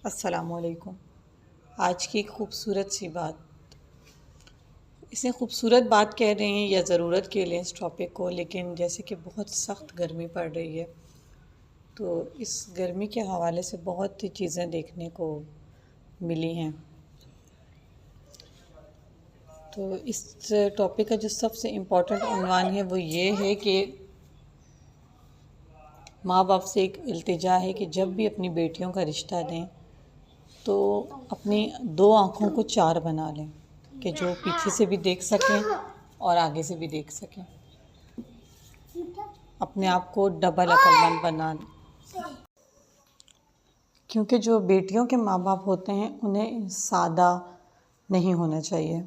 السلام علیکم۔ آج کی ایک خوبصورت سی بات، اسے خوبصورت بات کہہ رہے ہیں یا ضرورت کے لیں اس ٹاپک کو، لیکن جیسے کہ بہت سخت گرمی پڑ رہی ہے تو اس گرمی کے حوالے سے بہت سی چیزیں دیکھنے کو ملی ہیں۔ تو اس ٹاپک کا جو سب سے امپورٹنٹ عنوان ہے وہ یہ ہے کہ ماں باپ سے ایک التجا ہے کہ جب بھی اپنی بیٹیوں کا رشتہ دیں تو اپنی 2 آنکھوں کو 4 بنا لیں، کہ جو پیچھے سے بھی دیکھ سکیں اور آگے سے بھی دیکھ سکیں، اپنے آپ کو ڈبل عقل مند بنا لیں۔ کیونکہ جو بیٹیوں کے ماں باپ ہوتے ہیں انہیں سادہ نہیں ہونا چاہیے۔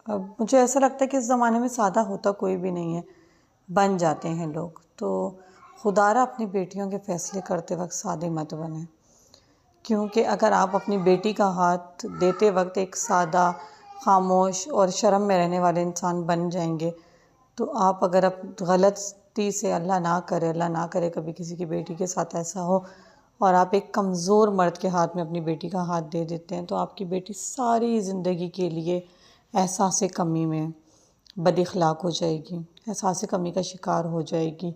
اب مجھے ایسا لگتا ہے کہ اس زمانے میں سادہ ہوتا کوئی بھی نہیں ہے، بن جاتے ہیں لوگ۔ تو خدا را اپنی بیٹیوں کے فیصلے کرتے وقت سادے مت بنیں، کیونکہ اگر آپ اپنی بیٹی کا ہاتھ دیتے وقت ایک سادہ، خاموش اور شرم میں رہنے والے انسان بن جائیں گے تو آپ اگر غلطی سے اللہ نہ کرے کبھی کسی کی بیٹی کے ساتھ ایسا ہو اور آپ ایک کمزور مرد کے ہاتھ میں اپنی بیٹی کا ہاتھ دے دیتے ہیں تو آپ کی بیٹی ساری زندگی کے لیے احساس کمی میں بد اخلاق ہو جائے گی، احساس کمی کا شکار ہو جائے گی،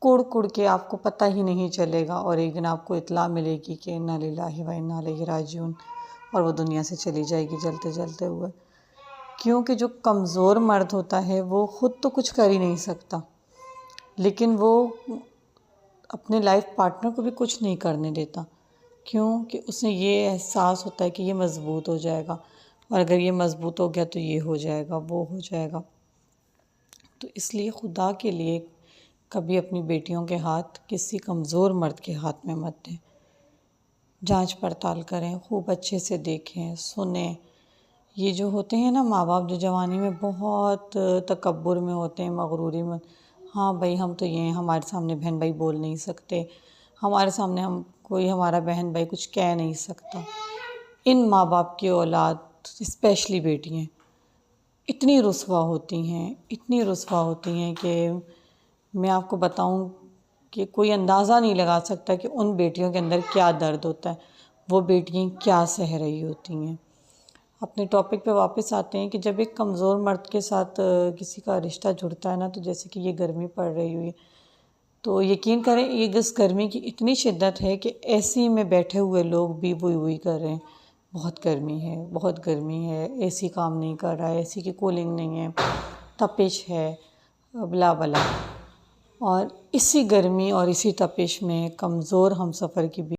کڑ کے آپ کو پتہ ہی نہیں چلے گا، اور ایک دن آپ کو اطلاع ملے گی کہ انا للہ و انا الیہ راجعون، اور وہ دنیا سے چلی جائے گی جلتے جلتے ہوئے۔ کیونکہ جو کمزور مرد ہوتا ہے وہ خود تو کچھ کر ہی نہیں سکتا، لیکن وہ اپنے لائف پارٹنر کو بھی کچھ نہیں کرنے دیتا، کیونکہ اسے یہ احساس ہوتا ہے کہ یہ مضبوط ہو جائے گا، اور اگر یہ مضبوط ہو گیا تو یہ ہو جائے گا، وہ ہو جائے گا۔ تو اس لیے خدا کے لیے کبھی اپنی بیٹیوں کے ہاتھ کسی کمزور مرد کے ہاتھ میں مت دیں۔ جانچ پڑتال کریں، خوب اچھے سے دیکھیں، سنیں۔ یہ جو ہوتے ہیں نا ماں باپ، جو جوانی میں بہت تکبر میں ہوتے ہیں، مغروری میں، ہاں بھائی ہم تو یہ ہیں، ہمارے سامنے بہن بھائی بول نہیں سکتے، ہمارے سامنے کوئی ہمارا بہن بھائی کچھ کہہ نہیں سکتا۔ ان ماں باپ کی اولاد، اسپیشلی بیٹیاں، اتنی رسوا ہوتی ہیں کہ میں آپ کو بتاؤں کہ کوئی اندازہ نہیں لگا سکتا کہ ان بیٹیوں کے اندر کیا درد ہوتا ہے، وہ بیٹیاں کیا سہ رہی ہوتی ہیں۔ اپنے ٹاپک پہ واپس آتے ہیں کہ جب ایک کمزور مرد کے ساتھ کسی کا رشتہ جڑتا ہے نا، تو جیسے کہ یہ گرمی پڑ رہی ہوئی، تو یقین کریں یہ اس گرمی کی اتنی شدت ہے کہ ایسی میں بیٹھے ہوئے لوگ بھی وہی کر رہے ہیں، بہت گرمی ہے، اے سی کام نہیں کر رہا ہے، اے سی کی کولنگ نہیں ہے، تپش ہے، بلا بلا۔ اور اسی گرمی اور اسی تپش میں کمزور ہم سفر کی بھی